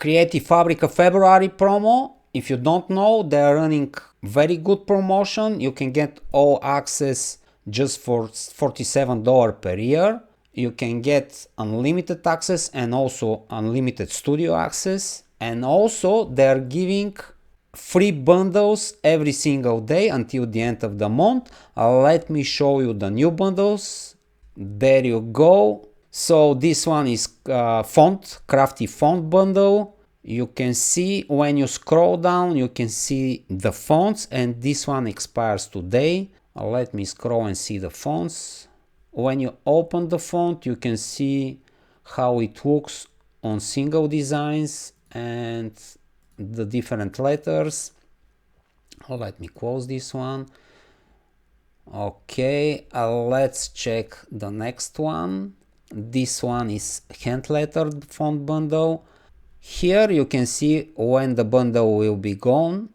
Creative Fabrica February promo. If you don't know, they are running very good promotion. You can get all access just for $47 per year. You can get unlimited access and also unlimited studio access. And also they're giving free bundles every single day until the end of the month. Let me show you the new bundles. There you go. So this one is crafty font bundle. You can see when you scroll down, you can see the fonts, and this one expires today. Let me scroll and see the fonts. When you open the font, you can see how it looks on single designs and the different letters. Let me close this one. Okay, let's check the next one. This one is hand lettered font bundle. Here you can see when the bundle will be gone.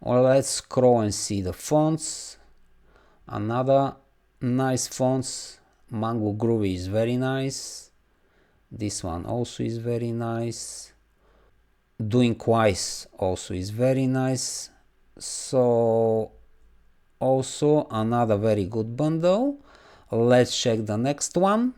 Let's scroll and see the fonts. Another nice fonts. Mango Groovy is very nice. This one also is very nice. Doing Twice also is very nice. So also another very good bundle. Let's check the next one.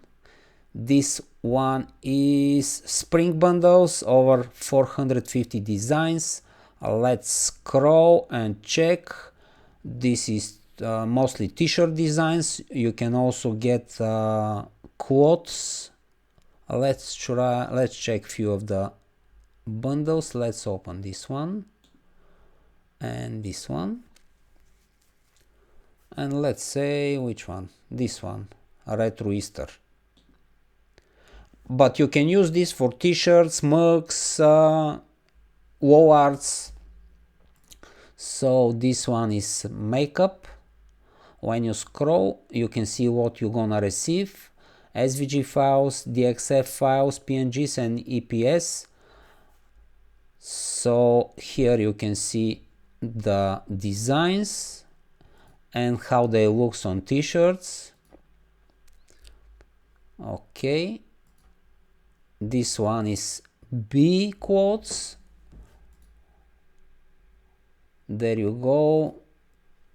This one is spring bundles, over 450 designs. Let's scroll and check. This is mostly t-shirt designs. You can also get quotes. Let's check few of the bundles. Let's open this one and this one, and let's say which one, this one, Retro Easter. But you can use this for t-shirts, mugs, wall arts. So this one is makeup. When you scroll, you can see what you're gonna receive: SVG files, DXF files, PNGs, and EPS. So here you can see the designs and how they look on t-shirts. Okay, this one is B quotes. There you go.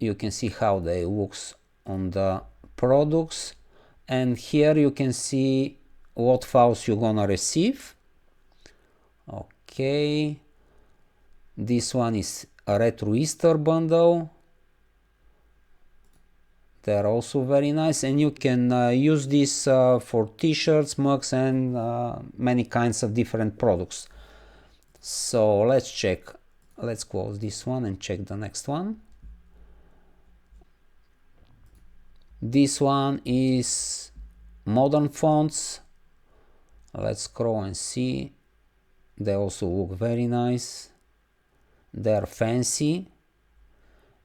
You can see how they look on the products, and here you can see what files you're gonna receive. Okay, this one is a Retro Easter bundle. They're also very nice, and you can use this for t-shirts, mugs, and many kinds of different products. So let's check. Let's close this one and check the next one. This one is modern fonts. Let's scroll and see. They also look very nice. They're fancy.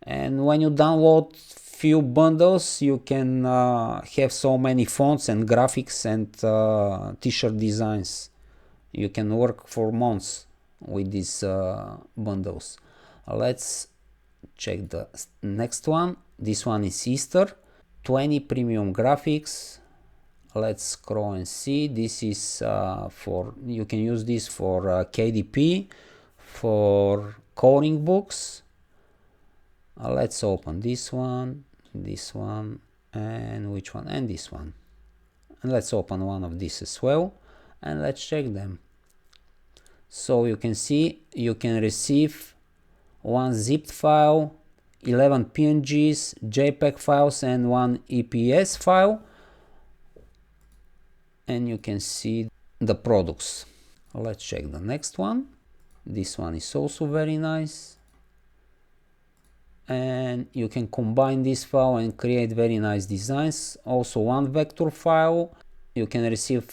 And when you download few bundles, you can have so many fonts and graphics and t-shirt designs. You can work for months with these bundles. Let's check the next one. This one is Easter. 20 premium graphics. Let's scroll and see. This is you can use this for KDP, for coloring books. Let's open this one, and which one, and this one. And let's open one of these as well, and let's check them. So you can see you can receive one zipped file, 11 PNGs, JPEG files, and one EPS file. And you can see the products. Let's check the next one. This one is also very nice. And you can combine this file and create very nice designs. Also one vector file. You can receive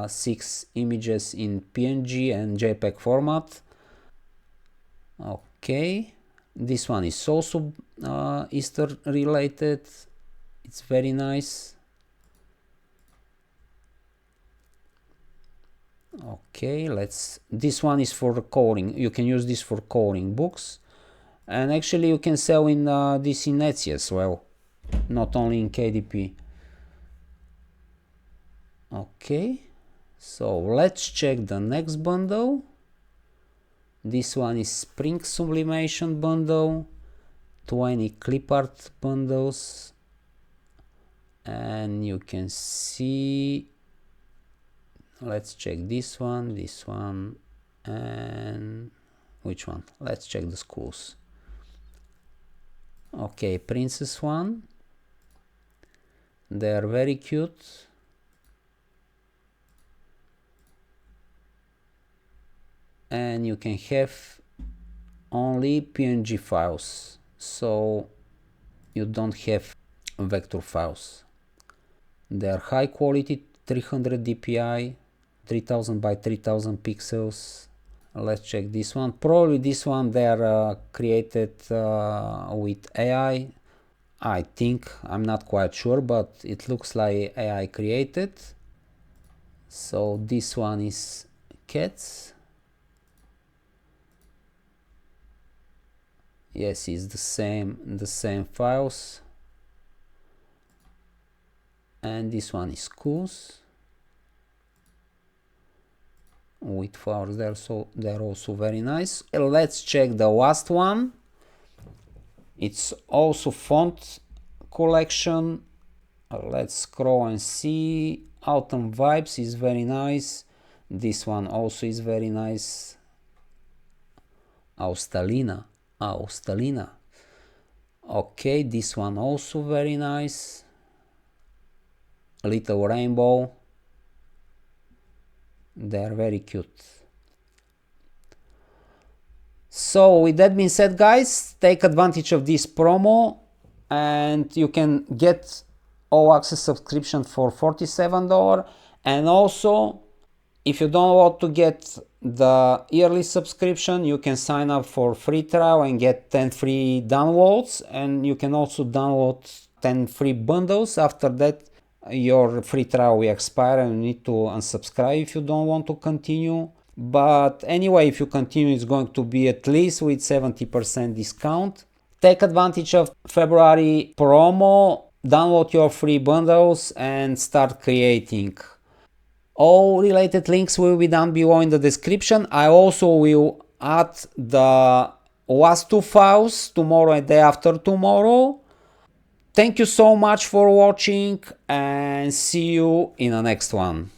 6 images in PNG and JPEG format. Okay, this one is also Easter related. It's very nice. Okay, this one is for coloring. You can use this for coloring books, and actually you can sell in this in Etsy as well, not only in KDP. Okay, So let's check the next bundle. This one is Spring Sublimation bundle, 20 clip art bundles, and you can see, let's check this one, and which one? Let's check the schools. Okay, princess one. They are very cute. And you can have only PNG files, so you don't have vector files. They are high quality, 300 dpi, 3000 by 3000 pixels. Let's check this one. Probably this one they are created with AI. I think, I'm not quite sure, but it looks like AI created. So this one is cats. Yes, it's the same files. And this one is schools with flowers there, so they're also very nice. Let's check the last one. It's also font collection. Let's scroll and see. Autumn Vibes is very nice. This one also is very nice. Austalina. Okay, this one also very nice. Little Rainbow. They are very cute. So with that being said, guys, take advantage of this promo and you can get all access subscription for $47. And also, if you don't want to get the yearly subscription, you can sign up for free trial and get 10 free downloads, and you can also download 10 free bundles. After that, your free trial will expire and you need to unsubscribe if you don't want to continue. But anyway, if you continue, it's going to be at least with 70% discount. Take advantage of February promo, download your free bundles and start creating. All related links will be down below in the description. I also will add the last two files tomorrow and day after tomorrow. Thank you so much for watching and see you in the next one.